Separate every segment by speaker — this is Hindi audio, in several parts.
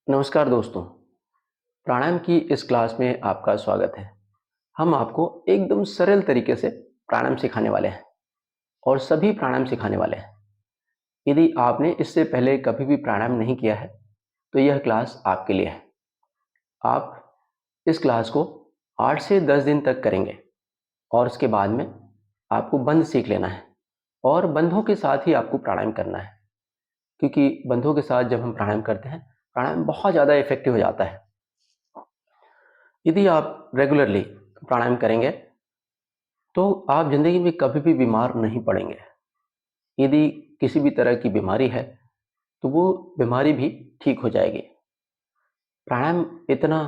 Speaker 1: नमस्कार दोस्तों, प्राणायाम की इस क्लास में आपका स्वागत है। हम आपको एकदम सरल तरीके से प्राणायाम सिखाने वाले हैं और सभी प्राणायाम सिखाने वाले हैं। यदि आपने इससे पहले कभी भी प्राणायाम नहीं किया है, तो यह क्लास आपके लिए है। आप इस क्लास को 8 से 10 दिन तक करेंगे और उसके बाद में आपको बंध सीख लेना है और बंधों के साथ ही आपको प्राणायाम करना है, क्योंकि बंधों के साथ जब हम प्राणायाम करते हैं, प्राणायाम बहुत ज़्यादा इफेक्टिव हो जाता है। यदि आप रेगुलरली प्राणायाम करेंगे तो आप ज़िंदगी में कभी भी बीमार नहीं पड़ेंगे। यदि किसी भी तरह की बीमारी है तो वो बीमारी भी ठीक हो जाएगी। प्राणायाम इतना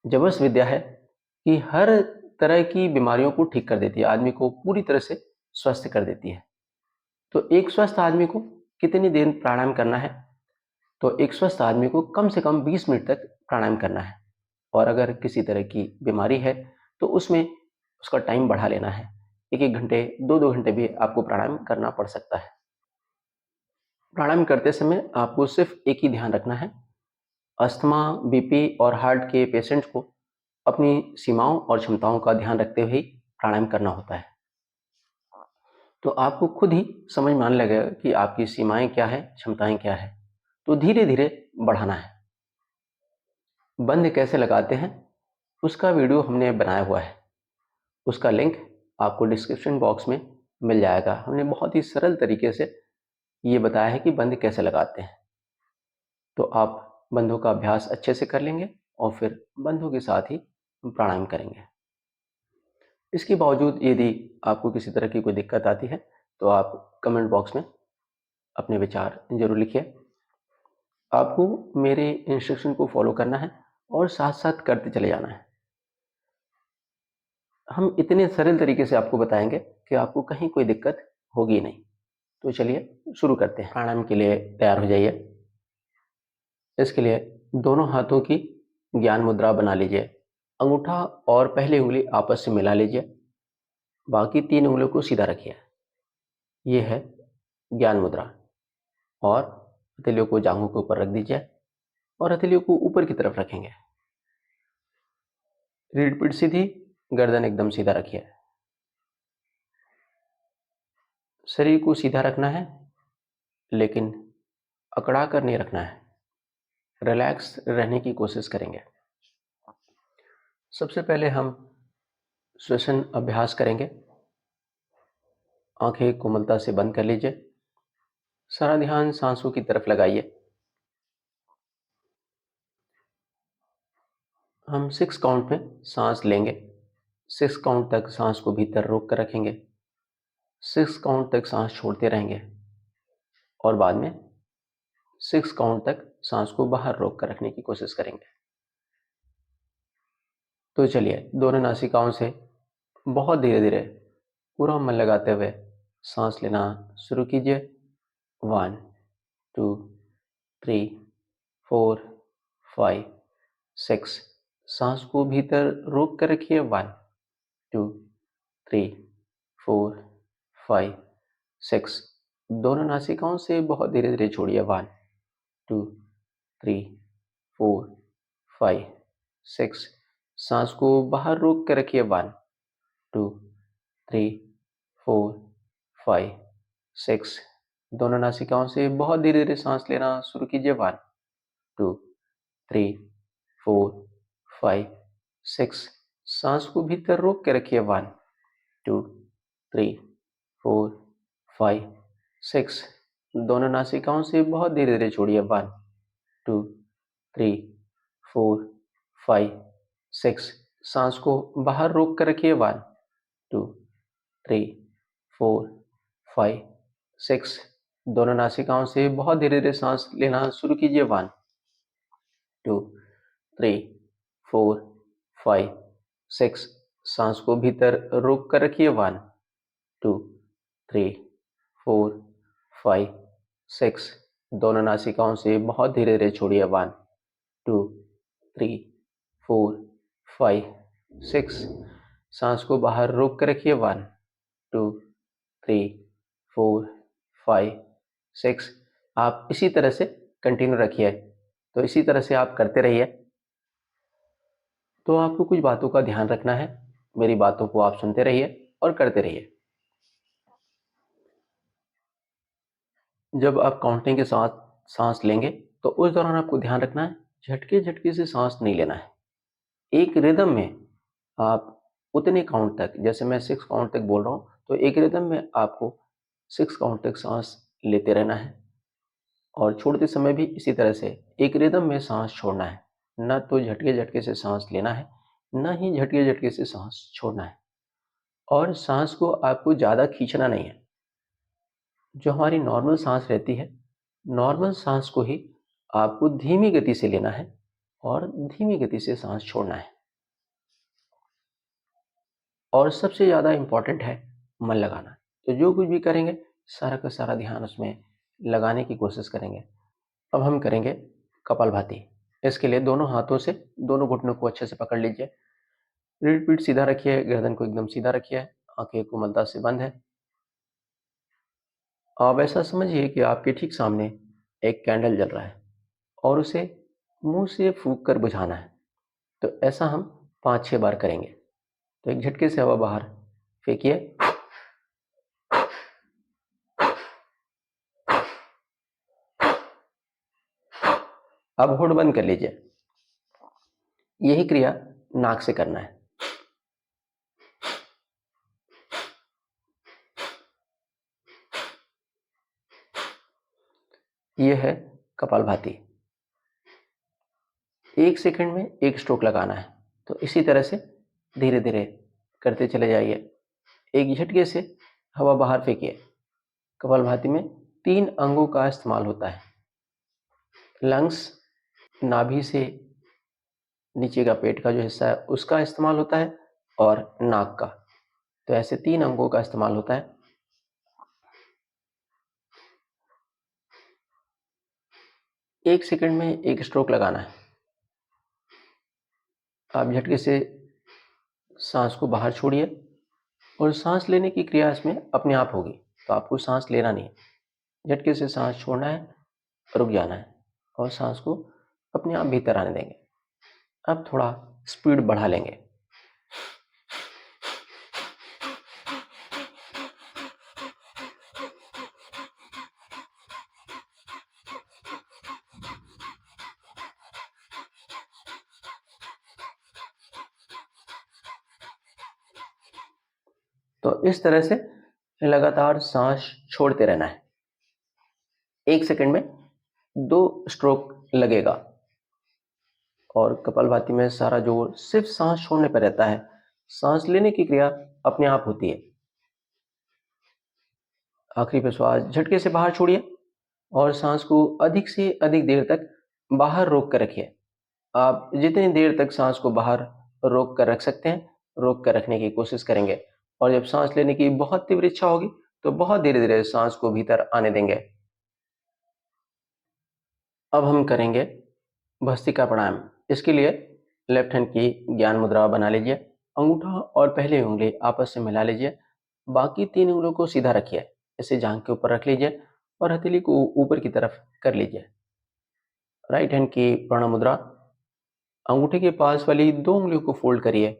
Speaker 1: जबरदस्त विद्या है कि हर तरह की बीमारियों को ठीक कर देती है, आदमी को पूरी तरह से स्वस्थ कर देती है। तो एक स्वस्थ आदमी को कितनी देर प्राणायाम करना है? तो एक स्वस्थ आदमी को कम से कम 20 मिनट तक प्राणायाम करना है और अगर किसी तरह की बीमारी है तो उसमें उसका टाइम बढ़ा लेना है। 1-1 घंटे, 2-2 घंटे भी आपको प्राणायाम करना पड़ सकता है। प्राणायाम करते समय आपको सिर्फ एक ही ध्यान रखना है, अस्थमा, बीपी और हार्ट के पेशेंट्स को अपनी सीमाओं और क्षमताओं का ध्यान रखते हुए ही प्राणायाम करना होता है। तो आपको खुद ही समझ में आने लगेगा कि आपकी सीमाएँ क्या हैं, क्षमताएँ क्या हैं। तो धीरे-धीरे बढ़ाना है। बंध कैसे लगाते हैं, उसका वीडियो हमने बनाया हुआ है। उसका लिंक आपको डिस्क्रिप्शन बॉक्स में मिल जाएगा। हमने बहुत ही सरल तरीके से ये बताया है कि बंध कैसे लगाते हैं। तो आप बंधों का अभ्यास अच्छे से कर लेंगे और फिर बंधों के साथ ही प्राणायाम करेंगे। इसके बावजूद यदि आपको किसी तरह की कोई दिक्कत आती है तो आप कमेंट बॉक्स में अपने विचार ज़रूर लिखिए। आपको मेरे इंस्ट्रक्शन को फॉलो करना है और साथ-साथ करते चले जाना है। हम इतने सरल तरीके से आपको बताएँगे कि आपको कहीं कोई दिक्कत होगी नहीं। तो चलिए शुरू करते हैं। प्राणायाम के लिए तैयार हो जाइए। इसके लिए दोनों हाथों की ज्ञान मुद्रा बना लीजिए। अंगूठा और पहली उँगली आपस में मिला लीजिए। बाकी 3 उँगलियों को सीधा रखिए। ये है ज्ञान मुद्रा। और हथेलियों को जांघों के ऊपर रख दीजिए और हथेलियों को ऊपर की तरफ रखेंगे। रीढ़ पीठ सीधी, गर्दन एकदम सीधा रखिए। शरीर को सीधा रखना है, लेकिन अकड़ा कर नहीं रखना है। रिलैक्स रहने की कोशिश करेंगे। सबसे पहले हम श्वसन अभ्यास करेंगे। आंखें कोमलता से बंद कर लीजिए। सारा ध्यान सांसों की तरफ लगाइए। हम 6 काउंट में सांस लेंगे। 6 काउंट तक सांस को भीतर रोक कर रखेंगे। 6 काउंट तक सांस छोड़ते रहेंगे और बाद में 6 काउंट तक सांस को बाहर रोक कर रखने की कोशिश करेंगे। तो चलिए दोनों नासिकाओं से बहुत धीरे धीरे पूरा मन लगाते हुए सांस लेना शुरू कीजिए। 1, 2, 3, 4, 5, 6। सांस को भीतर रोक कर रखिए। 1, 2, 3, 4, 5, 6। दोनों नासिकाओं से बहुत धीरे धीरे छोड़िए। 1, 2, 3, 4, 5, 6। सांस को बाहर रोक कर रखिए। 1, 2, 3, 4, 5, 6। दोनों नासिकाओं से बहुत धीरे धीरे सांस लेना शुरू कीजिए। 1, 2, 3, 4, 5, 6। सांस को भीतर रोक के रखिए। 1, 2, 3, 4, 5, 6। दोनों नासिकाओं से बहुत धीरे धीरे छोड़िए। 1, 2, 3, 4, 5, 6। सांस को बाहर रोक कर रखिए। 1, 2, 3, 4, 5, 6। दोनों नासिकाओं से बहुत धीरे धीरे सांस लेना शुरू कीजिए। 1, 2, 3, 4, 5, 6। सांस को भीतर रोक कर रखिए। 1, 2, 3, 4, 5, 6। दोनों नासिकाओं से बहुत धीरे धीरे छोड़िए। 1, 2, 3, 4, 5, 6। सांस को बाहर रोक कर रखिए। 1, 2, 3, 4, 5, 6। आप इसी तरह से कंटिन्यू रखिए। तो इसी तरह से आप करते रहिए। तो आपको कुछ बातों का ध्यान रखना है, मेरी बातों को आप सुनते रहिए और करते रहिए। जब आप काउंटिंग के साथ सांस लेंगे तो उस दौरान आपको ध्यान रखना है झटके झटके से सांस नहीं लेना है। एक रिदम में आप उतने काउंट तक, जैसे मैं 6 काउंट तक बोल रहा हूँ तो एक रिदम में आपको 6 काउंट तक सांस लेते रहना है और छोड़ते समय भी इसी तरह से एक रिदम में सांस छोड़ना है। न तो झटके झटके से सांस लेना है, न ही झटके झटके से सांस छोड़ना है। और सांस को आपको ज़्यादा खींचना नहीं है। जो हमारी नॉर्मल सांस रहती है, नॉर्मल सांस को ही आपको धीमी गति से लेना है और धीमी गति से सांस छोड़ना है। और सबसे ज़्यादा इम्पॉर्टेंट है मन लगाना। तो जो कुछ भी करेंगे सारा का सारा ध्यान उसमें लगाने की कोशिश करेंगे। अब हम करेंगे कपालभाति। इसके लिए दोनों हाथों से दोनों घुटनों को अच्छे से पकड़ लीजिए। रीढ़ पीठ सीधा रखिए, गर्दन को एकदम सीधा रखिए, आंखें कोमलता से बंद है। आप ऐसा समझिए कि आपके ठीक सामने एक कैंडल जल रहा है और उसे मुंह से फूंक कर बुझाना है। तो ऐसा हम 5-6 बार करेंगे। तो एक झटके से हवा बाहर फेंकिए। अब होठ बंद कर लीजिए। यही क्रिया नाक से करना है। यह है कपालभाति। 1 सेकंड में 1 स्ट्रोक लगाना है। तो इसी तरह से धीरे धीरे करते चले जाइए। एक झटके से हवा बाहर फेंकिए। कपालभाति में 3 अंगों का इस्तेमाल होता है। लंग्स, नाभि से नीचे का पेट का जो हिस्सा है उसका इस्तेमाल होता है और नाक का। तो ऐसे 3 अंगों का इस्तेमाल होता है। 1 सेकंड में 1 स्ट्रोक लगाना है। आप झटके से सांस को बाहर छोड़िए और सांस लेने की क्रिया इसमें अपने आप होगी। तो आपको सांस लेना नहीं है, झटके से सांस छोड़ना है, रुक जाना है और सांस को अपने आप भीतर आने देंगे। अब थोड़ा स्पीड बढ़ा लेंगे। तो इस तरह से लगातार सांस छोड़ते रहना है। 1 सेकंड में 2 स्ट्रोक लगेगा और कपालभाति में सारा जोर सिर्फ सांस छोड़ने पर रहता है। सांस लेने की क्रिया अपने आप होती है। आखिरी पे श्वास झटके से बाहर छोड़िए और सांस को अधिक से अधिक देर तक बाहर रोक कर रखिए। आप जितनी देर तक सांस को बाहर रोक कर रख सकते हैं, रोक कर रखने की कोशिश करेंगे। और जब सांस लेने की बहुत तीव्र इच्छा होगी तो बहुत धीरे धीरे सांस को भीतर आने देंगे। अब हम करेंगे भस्त्रिका प्राणायाम। इसके लिए लेफ्ट हैंड की ज्ञान मुद्रा बना लीजिए। अंगूठा और पहली उंगली आपस में मिला लीजिए। बाकी 3 उंगलियों को सीधा रखिए। इसे जांघ के ऊपर रख लीजिए और हथेली को ऊपर की तरफ कर लीजिए। राइट हैंड की प्रणव मुद्रा। अंगूठे के पास वाली 2 उंगलियों को फोल्ड करिए,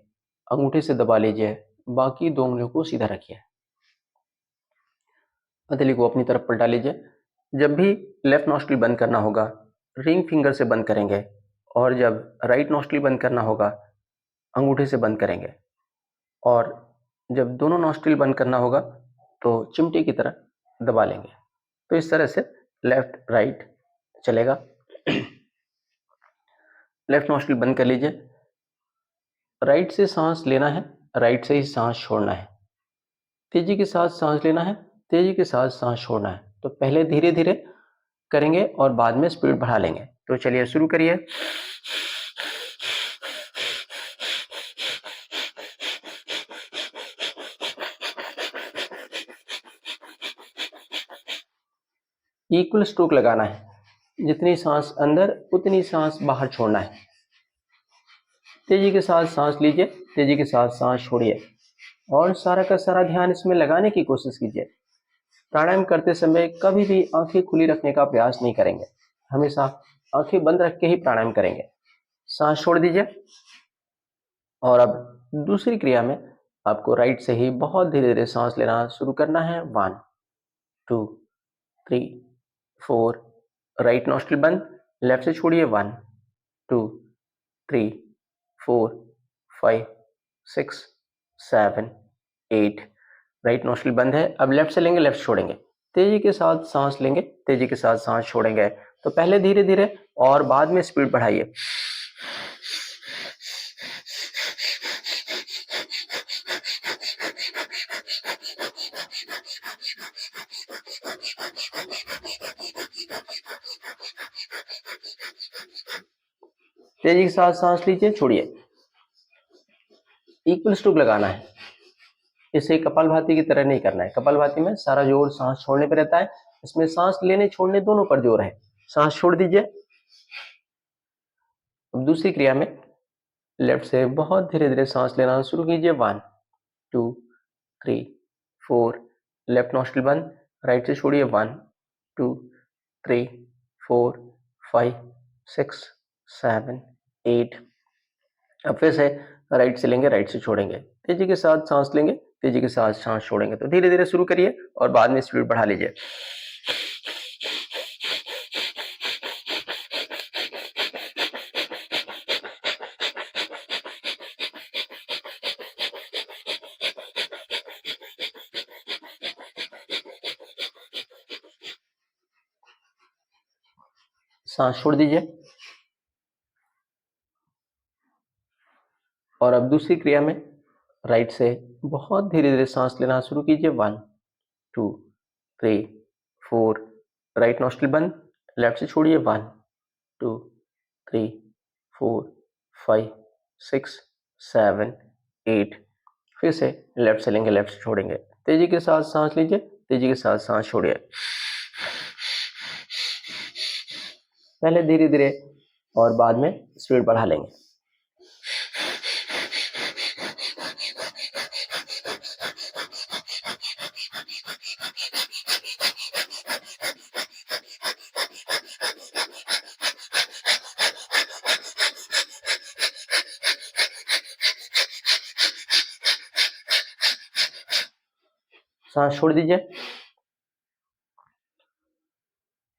Speaker 1: अंगूठे से दबा लीजिए, बाकी 2 उंगलियों को सीधा रखिए। हथेली को अपनी तरफ पलटा लीजिए। जब भी लेफ्ट नॉस्ट्रिल बंद करना होगा रिंग फिंगर से बंद करेंगे और जब राइट नॉस्ट्रिल बंद करना होगा अंगूठे से बंद करेंगे। और जब दोनों नॉस्ट्रिल बंद करना होगा तो चिमटे की तरह दबा लेंगे। तो इस तरह से लेफ्ट राइट चलेगा। लेफ्ट नॉस्ट्रिल बंद कर लीजिए। राइट से सांस लेना है, राइट से ही सांस छोड़ना है। तेजी के साथ सांस लेना है, तेजी के साथ सांस छोड़ना है। तो पहले धीरे धीरे करेंगे और बाद में स्पीड बढ़ा लेंगे। तो चलिए शुरू करिए। इक्वल स्ट्रोक लगाना है, जितनी सांस अंदर उतनी सांस बाहर छोड़ना है। तेजी के साथ सांस लीजिए, तेजी के साथ सांस छोड़िए और सारा का सारा ध्यान इसमें लगाने की कोशिश कीजिए। प्राणायाम करते समय कभी भी आंखें खुली रखने का प्रयास नहीं करेंगे, हमेशा आंखें बंद रख के ही प्राणायाम करेंगे। सांस छोड़ दीजिए और अब दूसरी क्रिया में आपको राइट से ही बहुत धीरे धीरे सांस लेना शुरू करना है। 1 2 3 4, राइट नॉस्ट्रिल बंद, लेफ्ट से छोड़िए। 1 2 3 4 5 6 7 8, राइट नॉस्ट्रिल बंद है। अब लेफ्ट से लेंगे, लेफ्ट छोड़ेंगे, तेजी के साथ सांस लेंगे, तेजी के साथ सांस छोड़ेंगे। तो पहले धीरे धीरे और बाद में स्पीड बढ़ाइए। तेजी के साथ सांस लीजिए, छोड़िए। इक्वल स्ट्रोक लगाना है, इसे कपालभाति की तरह नहीं करना है। कपालभाति में सारा जोर सांस छोड़ने पर रहता है, इसमें सांस लेने छोड़ने दोनों पर जोर है। सांस छोड़ दीजिए। अब दूसरी क्रिया में लेफ्ट से बहुत धीरे धीरे सांस लेना शुरू कीजिए। 1 2 3 4, लेफ्ट नॉस्ट्रिल बंद, राइट से छोड़िए। 1 2 3 4 5 6 7 8। अब फिर से राइट से लेंगे, राइट से छोड़ेंगे, तेजी के साथ सांस लेंगे, तेजी के साथ सांस छोड़ेंगे। तो धीरे धीरे शुरू करिए और बाद में स्पीड बढ़ा लीजिए। सांस छोड़ दीजिए और अब दूसरी क्रिया में राइट से बहुत धीरे धीरे सांस लेना शुरू कीजिए। 1 2 3 4, राइट नॉस्ट्रिल बंद, लेफ्ट से छोड़िए। 1 2 3 4 5 6 7 8। फिर से लेफ्ट से लेंगे, लेफ्ट से छोड़ेंगे, तेजी के साथ सांस लीजिए, तेजी के साथ सांस छोड़िए। पहले धीरे धीरे और बाद में स्पीड बढ़ा लेंगे। सांस छोड़ दीजिए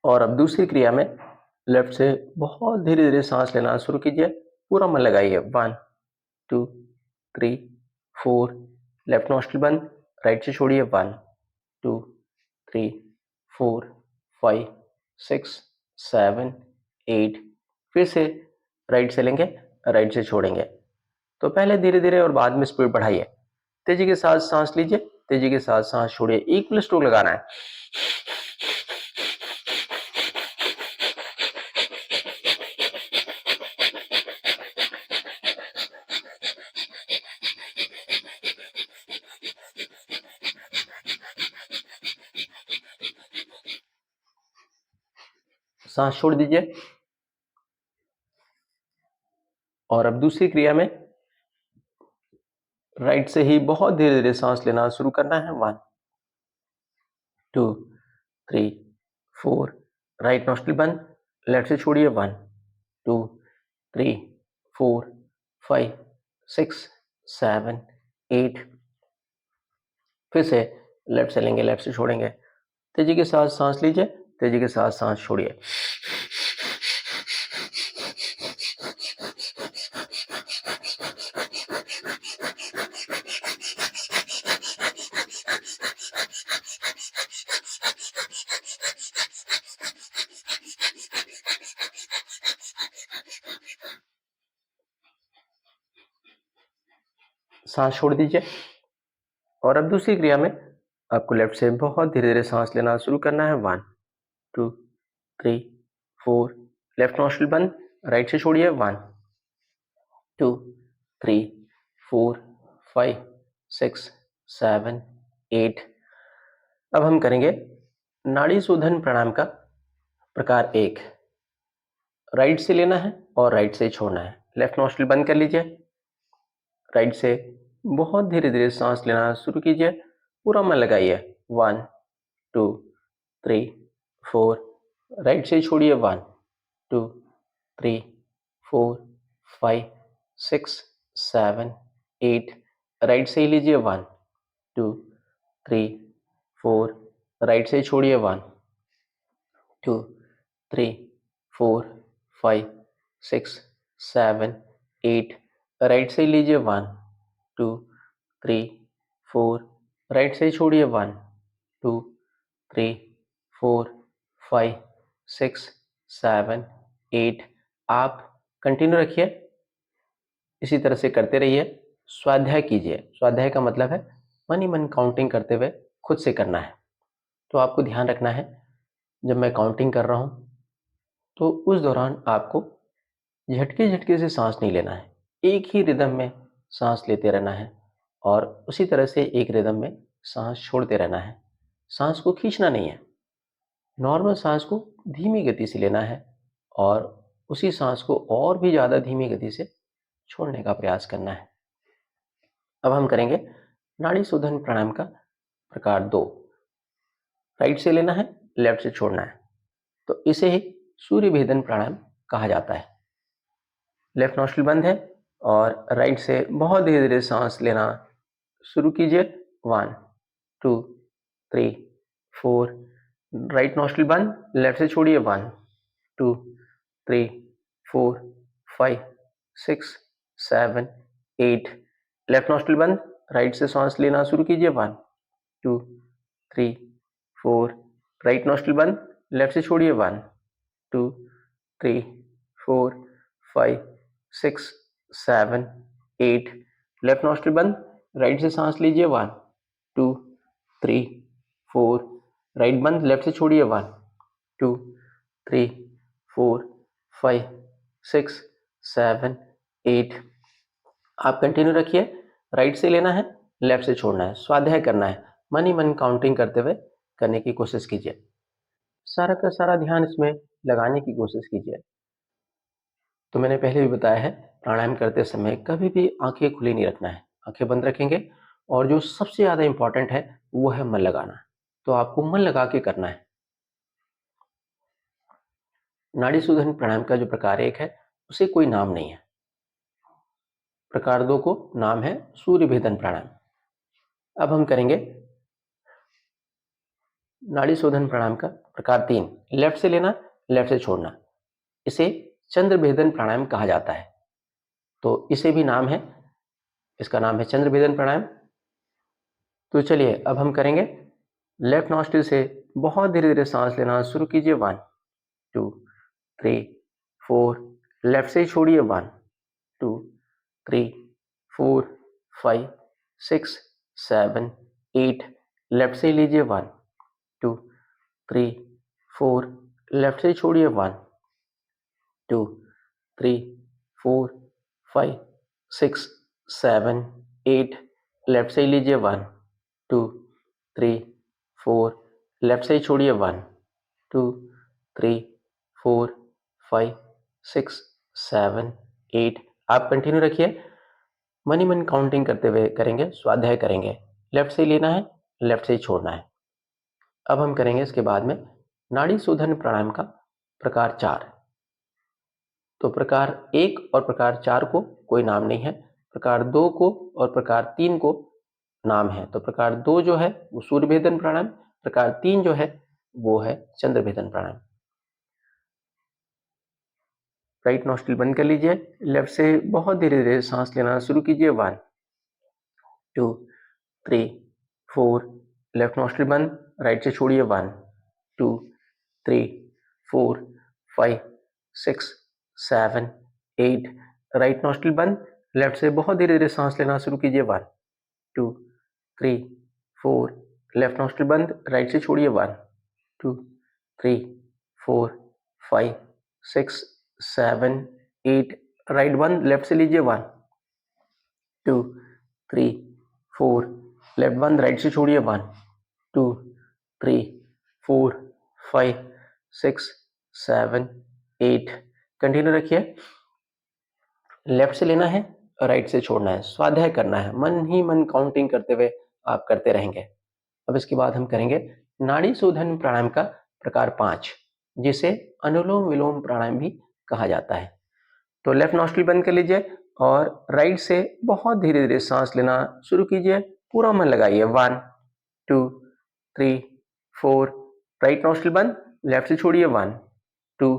Speaker 1: और अब दूसरी क्रिया में लेफ्ट से बहुत धीरे धीरे सांस लेना शुरू कीजिए। पूरा मन लगाइए। 1 2 3 4, लेफ्ट नॉस्ट्रिल बंद, राइट से छोड़िए। 1 2 3 4 5 6 7 8। फिर से राइट से लेंगे, राइट से छोड़ेंगे। तो पहले धीरे धीरे और बाद में स्पीड बढ़ाइए। तेजी के साथ सांस लीजिए, तेजी के साथ सांस छोड़िए। इक्वल स्ट्रोक लगाना है। सांस छोड़ दीजिए और अब दूसरी क्रिया में राइट से ही बहुत धीरे धीरे सांस लेना शुरू करना है। 1 2 3 4, राइट नॉस्ट्रिल बंद, लेफ्ट से छोड़िए। 1 2 3 4 5 6 7 8। फिर से लेफ्ट से लेंगे, लेफ्ट से छोड़ेंगे, तेजी के साथ सांस लीजिए, तेजी के साथ सांस छोड़िए। सांस छोड़ दीजिए और अब दूसरी क्रिया में आपको लेफ्ट से बहुत धीरे धीरे सांस लेना शुरू करना है। 1 2 3 4, लेफ्ट नॉस्ट्रिल बंद, राइट से छोड़िए। 1 2 3 4 5 6 7 8। अब हम करेंगे नाड़ी शोधन प्राणायाम का प्रकार 1। राइट से लेना है और राइट से छोड़ना है। लेफ्ट नॉस्ट्रिल बंद कर लीजिए, राइट से बहुत धीरे धीरे सांस लेना शुरू कीजिए। पूरा मन लगाइए। 1 2 3 4, राइट से छोड़िए। 1 2 3, 4, 5, 6, 7, 8। राइट से ही लीजिए 1, 2, 3, 4। राइट से ही छोड़िए 1, 2, 3, 4, 5, 6, 7, 8। राइट से ही लीजिए 1, 2, 3, 4। राइट से ही छोड़िए 1, 2, 3, 4, 5, 6, 7, 8। आप कंटिन्यू रखिए, इसी तरह से करते रहिए। स्वाध्याय कीजिए। स्वाध्याय का मतलब है मन ही मन काउंटिंग करते हुए खुद से करना है। तो आपको ध्यान रखना है, जब मैं काउंटिंग कर रहा हूँ तो उस दौरान आपको झटके झटके से सांस नहीं लेना है। एक ही रिदम में सांस लेते रहना है और उसी तरह से एक रिदम में सांस छोड़ते रहना है। सांस को खींचना नहीं है, नॉर्मल सांस को धीमी गति से लेना है और उसी सांस को और भी ज़्यादा धीमी गति से छोड़ने का प्रयास करना है। अब हम करेंगे नाड़ी शोधन प्राणायाम का प्रकार 2। राइट से लेना है, लेफ्ट से छोड़ना है। तो इसे ही सूर्य भेदन प्राणायाम कहा जाता है। लेफ्ट नॉस्ट्रिल बंद है और राइट से बहुत धीरे धीरे सांस लेना शुरू कीजिए। 1, 2, 3, 4। राइट नॉस्ट्रिल बंद, लेफ्ट से छोड़िए। 1, 2, 3, 4, 5, 6, 7, 8। लेफ्ट नॉस्ट्रिल बंद, राइट से सांस लेना शुरू कीजिए। 1, 2, 3, 4। राइट नॉस्ट्रिल बंद, लेफ्ट से छोड़िए। 1, 2, 3, 4, 5, 6, 7, 8। लेफ्ट नॉस्ट्रिल बंद, राइट से सांस लीजिए। 1, 2, 3, 4। राइट बंद, लेफ्ट से छोड़िए। 1, 2, 3, 4, 5, 6, 7, 8। आप कंटिन्यू रखिए। राइट से लेना है, लेफ्ट से छोड़ना है। स्वाध्याय करना है, मन ही मन काउंटिंग करते हुए करने की कोशिश कीजिए। सारा का सारा ध्यान इसमें लगाने की कोशिश कीजिए। तो मैंने पहले भी बताया है, प्राणायाम करते समय कभी भी आंखें खुली नहीं रखना है, आंखें बंद रखेंगे। और जो सबसे ज़्यादा इंपॉर्टेंट है वो है मन लगाना। तो आपको मन लगा के करना है। नाड़ी शोधन प्राणायाम का जो प्रकार 1 है उसे कोई नाम नहीं है। प्रकार 2 को नाम है सूर्य भेदन प्राणायाम। अब हम करेंगे नाड़ी शोधन प्राणायाम का प्रकार 3। लेफ्ट से लेना, लेफ्ट से छोड़ना। इसे चंद्र भेदन प्राणायाम कहा जाता है। तो इसे भी नाम है, इसका नाम है चंद्र भेदन प्राणायाम। तो चलिए अब हम करेंगे। लेफ्ट नॉस्ट्रिल से बहुत धीरे धीरे सांस लेना शुरू कीजिए। 1, 2, 3, 4। लेफ्ट से ही छोड़िए। 1, 2, 3, 4, 5, 6, 7, 8। लेफ्ट से ही लीजिए। 1, 2, 3, 4। लेफ्ट से ही छोड़िए। 1, 2, 3, 4, 5, 6, 7, 8। लेफ्ट से ही लीजिए। 1, 2, 3, 4। लेफ्ट से ही छोड़िए। 1, 2, 3, 4, 5, 6, 7, 8। आप कंटिन्यू रखिए, मन ही मन काउंटिंग करते हुए करेंगे, स्वाध्याय करेंगे। लेफ्ट से ही लेना है, लेफ्ट से ही छोड़ना है। अब हम करेंगे इसके बाद में नाड़ी शोधन प्राणायाम का प्रकार 4। तो प्रकार 1 और प्रकार 4 को कोई नाम नहीं है। प्रकार 2 को और प्रकार 3 को नाम है। तो प्रकार 2 जो है वो सूर्य भेदन प्राणायाम, प्रकार 3 जो है वो है चंद्र भेदन प्राणायाम। राइट नॉस्ट्रिल बंद कर लीजिए, लेफ्ट से बहुत धीरे धीरे सांस लेना शुरू कीजिए। 1, 2, 3, 4। लेफ्ट नॉस्ट्रिल बंद, राइट से छोड़िए। 1, 2, 3, 4, 5, 6, 7, 8। राइट नॉस्ट्रिल बंद, लेफ्ट से बहुत धीरे धीरे सांस लेना शुरू कीजिए। 1, 2, 3, 4। लेफ्ट नॉस्ट्रिल बंद, राइट से छोड़िए। 1, 2, 3, 4, 5, 6, 7, 8। राइट बंद, लेफ्ट से लीजिए। 1, 2, 3, 4। लेफ्ट बंद, राइट से छोड़िए। 1, 2, 3, 4, 5, 6, 7, 8। कंटिन्यू रखिए। लेफ्ट से लेना है, राइट से छोड़ना है। स्वाध्याय करना है, मन ही मन काउंटिंग करते हुए आप करते रहेंगे। अब इसके बाद हम करेंगे नाड़ी शोधन प्राणायाम का प्रकार 5, जिसे अनुलोम विलोम प्राणायाम भी कहा जाता है। तो लेफ्ट नॉस्ट्रिल बंद कर लीजिए और राइट से बहुत धीरे धीरे सांस लेना शुरू कीजिए। पूरा मन लगाइए। 1 2 3 4। राइट नॉस्ट्रिल बंद, लेफ्ट से छोड़िए। 1 2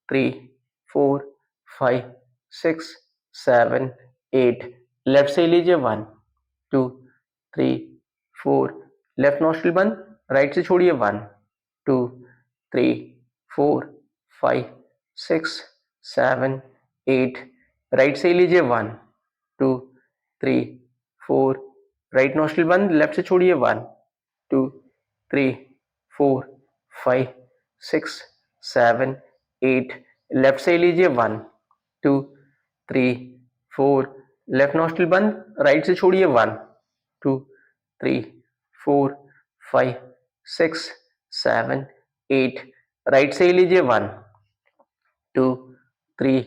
Speaker 1: 3 4 5 6 7 8। लेफ्ट से लीजिए। 1 2 3 4। लेफ्ट नॉस्ट्रिल बंद, राइट से छोड़िए। 1 2 3 4 5 6 7 8। राइट से लीजिए। 1 2 3 4। राइट नॉस्ट्रिल बंद, लेफ्ट से छोड़िए। 1 2 3 4 5 6 7 8। लेफ्ट से लीजिए। 1 2 3 4। लेफ्ट नॉस्ट्रिल बंद, राइट से छोड़िए। 1 2 3 4 5 6 7 8। राइट से लीजिए। 1 2 3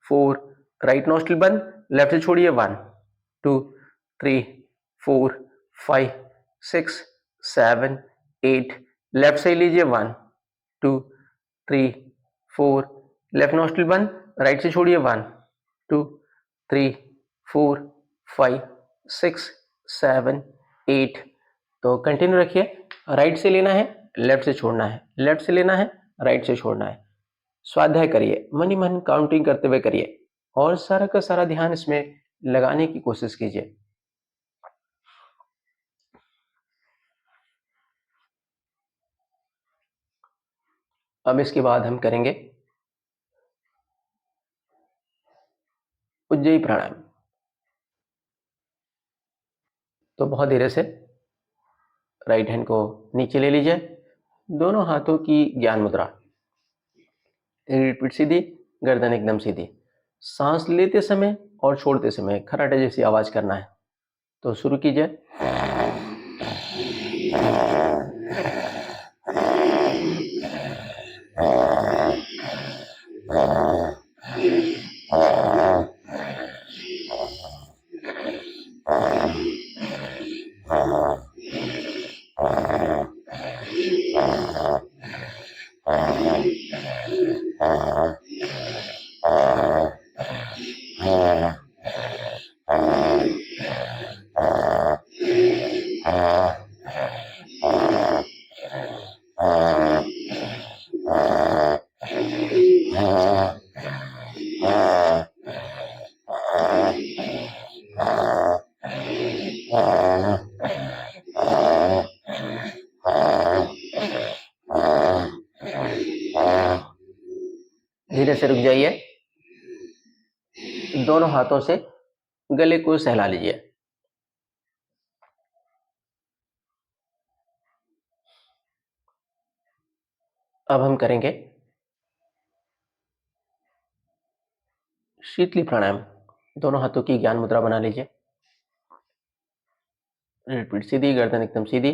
Speaker 1: 4। राइट नॉस्ट्रिल बंद, लेफ्ट से छोड़िए। 1 2 3 4 5 6 7 8। लेफ्ट से लीजिए। 1 2 3 4। लेफ्ट नॉस्ट्रिल बंद, राइट से छोड़िए। 1 2 3 4 5 6 7 8। तो कंटिन्यू रखिए। राइट से लेना है, लेफ्ट से छोड़ना है, लेफ्ट से लेना है, राइट से छोड़ना है। स्वाध्याय करिए, मन ही मन काउंटिंग करते हुए करिए और सारा का सारा ध्यान इसमें लगाने की कोशिश कीजिए। अब इसके बाद हम करेंगे उज्जयी प्राणायाम। तो बहुत धीरे से राइट हैंड को नीचे ले लीजिए, दोनों हाथों की ज्ञान मुद्रा, पीठ सीधी, गर्दन एकदम सीधी। सांस लेते समय और छोड़ते समय खराटे जैसी आवाज करना है। तो शुरू कीजिए। धीरे से रुक जाइए, दोनों हाथों से गले को सहला लीजिए। अब हम करेंगे शीतली प्राणायाम। दोनों हाथों की ज्ञान मुद्रा बना लीजिए, पीठ सीधी, गर्दन एकदम सीधी।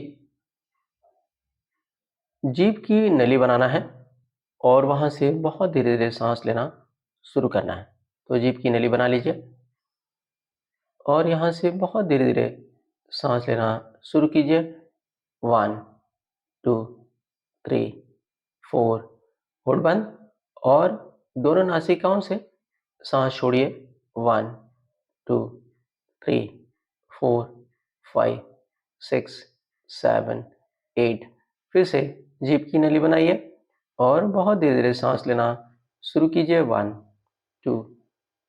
Speaker 1: जीभ की नली बनाना है और वहां से बहुत धीरे धीरे सांस लेना शुरू करना है। तो जीभ की नली बना लीजिए और यहां से बहुत धीरे धीरे सांस लेना शुरू कीजिए। 1 2 3 4। होल्ड बंद और दोनों नासिकाओं से सांस छोड़िए। 1 2 3 4 5 6 7 8। फिर से जीभ की नली बनाइए और बहुत धीरे धीरे सांस लेना शुरू कीजिए। 1 2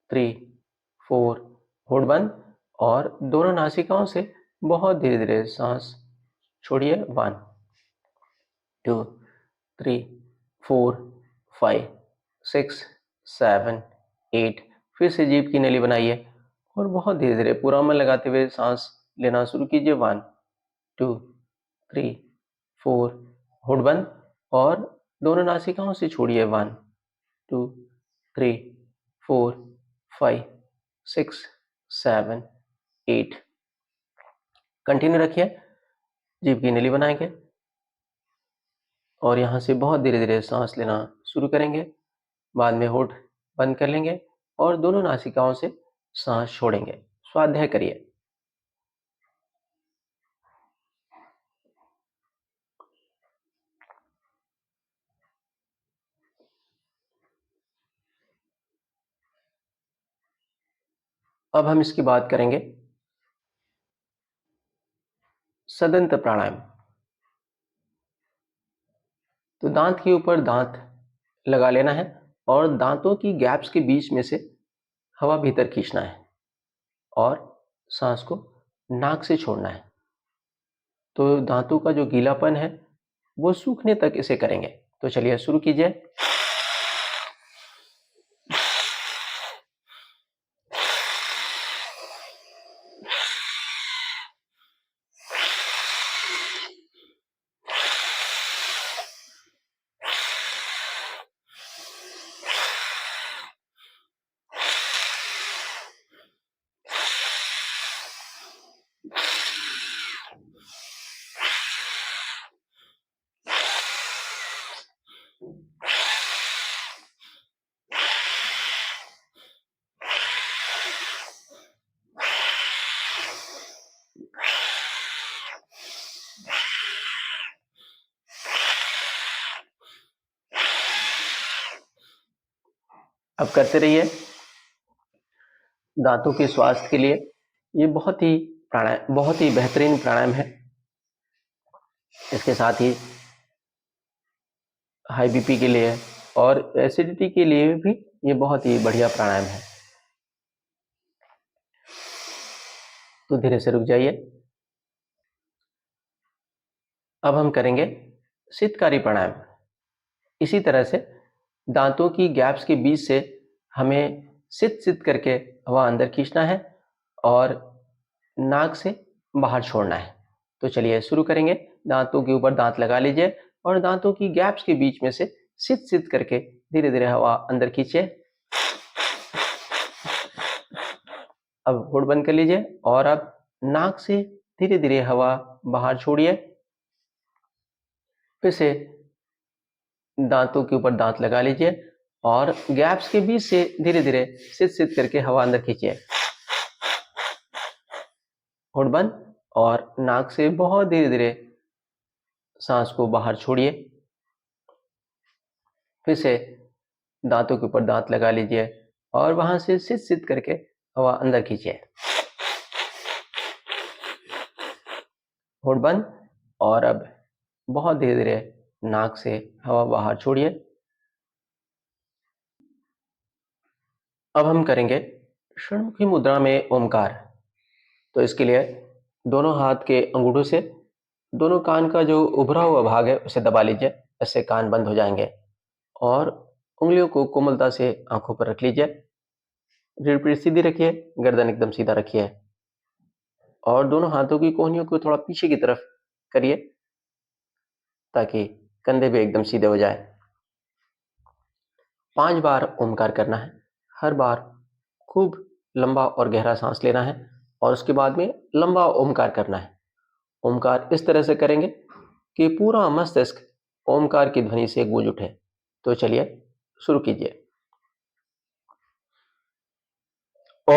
Speaker 1: 3 4। होल्ड बंद और दोनों नासिकाओं से बहुत धीरे धीरे सांस छोड़िए। 1 2 3 4 5 6 7 8। फिर से जीभ की नली बनाइए और बहुत धीरे धीरे पूरा मन लगाते हुए सांस लेना शुरू कीजिए। 1 2 3 4। होल्ड बंद और दोनों नासिकाओं से छोड़िए। 1 2 3 4 5 6 7 8। कंटिन्यू रखिए। जीभ की नली बनाएंगे और यहाँ से बहुत धीरे धीरे सांस लेना शुरू करेंगे। बाद में होठ बंद कर लेंगे और दोनों नासिकाओं से सांस छोड़ेंगे। स्वाध्याय करिए। अब हम इसकी बात करेंगे सदंत प्राणायाम। तो दांत के ऊपर दांत लगा लेना है और दांतों की गैप्स के बीच में से हवा भीतर खींचना है और सांस को नाक से छोड़ना है। तो दांतों का जो गीलापन है वो सूखने तक इसे करेंगे। तो चलिए शुरू कीजिए। अब करते रहिए। दांतों के स्वास्थ्य के लिए ये बहुत ही बेहतरीन प्राणायाम है। इसके साथ ही हाई बीपी के लिए और एसिडिटी के लिए भी ये बहुत ही बढ़िया प्राणायाम है। तो धीरे से रुक जाइए। अब हम करेंगे शीतकारी प्राणायाम। इसी तरह से दांतों की गैप्स के बीच से हमें सित सित करके हवा अंदर खींचना है और नाक से बाहर छोड़ना है। तो चलिए शुरू करेंगे। दांतों के ऊपर दांत लगा लीजिए और दांतों की गैप्स के बीच में से सित सित करके धीरे धीरे हवा अंदर खींचिए। अब होड़ बंद कर लीजिए और अब नाक से धीरे धीरे हवा बाहर छोड़िए। फिर से दांतों के ऊपर दांत लगा लीजिए और गैप्स के बीच से धीरे धीरे सित सित करके हवा अंदर खींचिए। होड़ बंद और नाक से बहुत धीरे धीरे सांस को बाहर छोड़िए। फिर से दांतों के ऊपर दांत लगा लीजिए और वहां से सित सित करके हवा अंदर खींचिए। होड़ बंद और अब बहुत धीरे धीरे नाक से हवा बाहर छोड़िए। अब हम करेंगे षण्मुखी मुद्रा में ओमकार। तो इसके लिए दोनों हाथ के अंगूठों से दोनों कान का जो उभरा हुआ भाग है उसे दबा लीजिए। इससे कान बंद हो जाएंगे और उंगलियों को कोमलता से आंखों पर रख लीजिए। रीढ़ पीठ सीधी रखिए, गर्दन एकदम सीधा रखिए और दोनों हाथों की कोहनियों को थोड़ा पीछे की तरफ करिए ताकि कंधे भी एकदम सीधे हो जाए। 5 बार ओमकार करना है। हर बार खूब लंबा और गहरा सांस लेना है और उसके बाद में लंबा ओमकार करना है। ओमकार इस तरह से करेंगे कि पूरा मस्तिष्क ओमकार की ध्वनि से गूंज उठे। तो चलिए शुरू कीजिए। ओ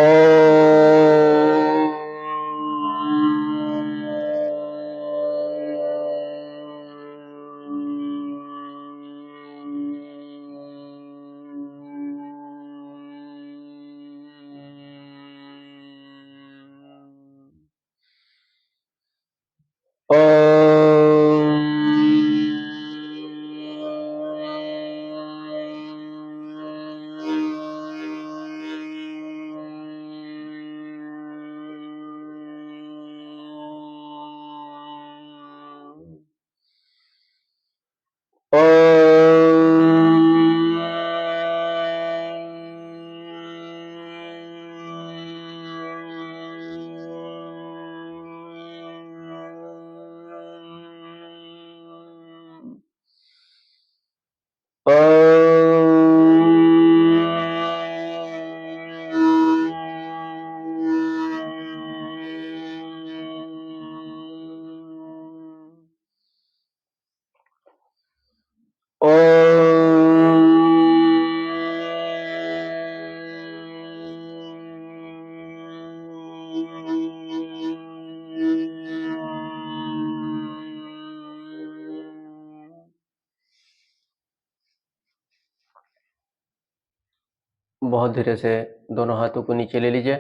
Speaker 1: बहुत धीरे से दोनों हाथों को नीचे ले लीजिए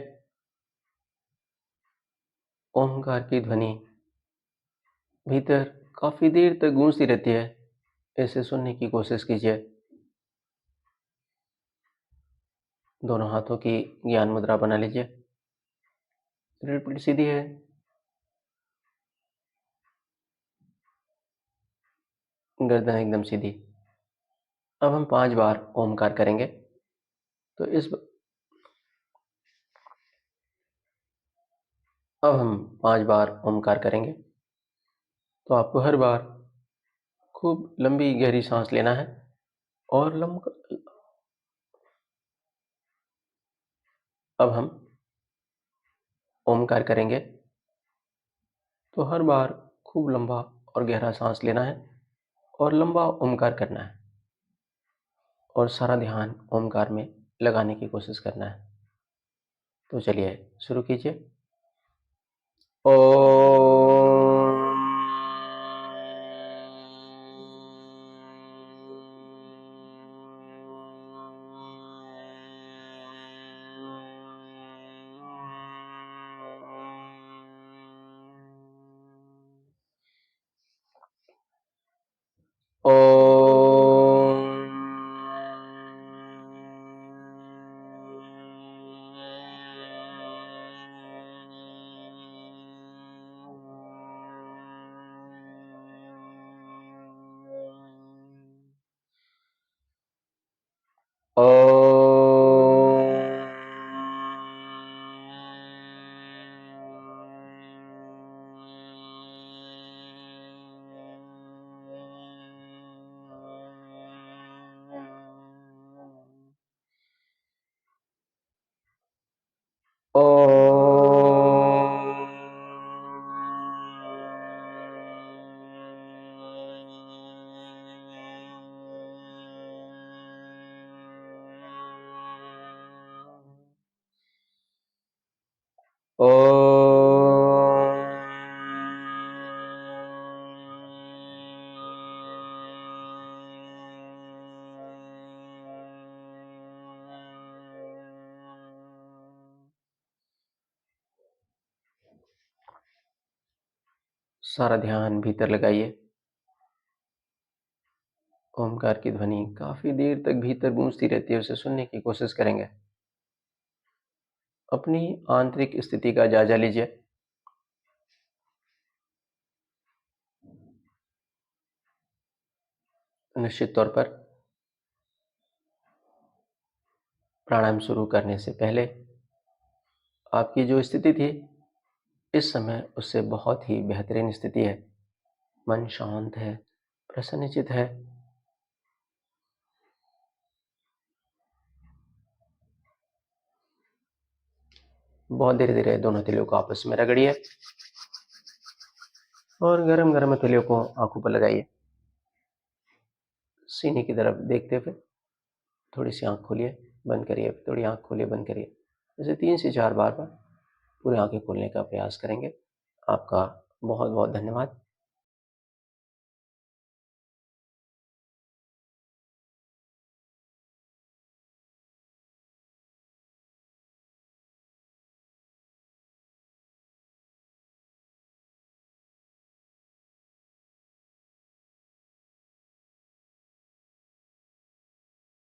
Speaker 1: ओमकार की ध्वनि भीतर काफी देर तक गूंजती रहती है। इसे सुनने की कोशिश कीजिए। दोनों हाथों की ज्ञान मुद्रा बना लीजिए। रीढ़ पीठ सीधी है। गर्दन एकदम सीधी। अब हम 5 बार ओमकार करेंगे। तो अब हम 5 बार ओमकार करेंगे। तो आपको हर बार खूब लंबी गहरी सांस लेना है और अब हम ओमकार करेंगे। तो हर बार खूब लंबा और गहरा सांस लेना है और लंबा ओमकार करना है और सारा ध्यान ओमकार में लगाने की कोशिश करना है। तो चलिए शुरू कीजिए। ओम। सारा ध्यान भीतर लगाइए। ओमकार की ध्वनि काफी देर तक भीतर गूंजती रहती है। उसे सुनने की कोशिश करेंगे। अपनी आंतरिक स्थिति का जायजा लीजिए। निश्चित तौर पर प्राणायाम शुरू करने से पहले आपकी जो स्थिति थी इस समय उससे बहुत ही बेहतरीन स्थिति है। मन शांत है, प्रसन्नचित है। बहुत धीरे धीरे दोनों हथेलियों को आपस में रगड़िए और गरम गरम हथेलियों को आंखों पर लगाइए। सीने की तरफ देखते हुए थोड़ी सी आंख खोलिए, बंद करिए, थोड़ी आंख खोलिए, बंद करिए। जैसे 3 से 4 बार पूरी आंखें खोलने का प्रयास करेंगे। आपका बहुत बहुत धन्यवाद।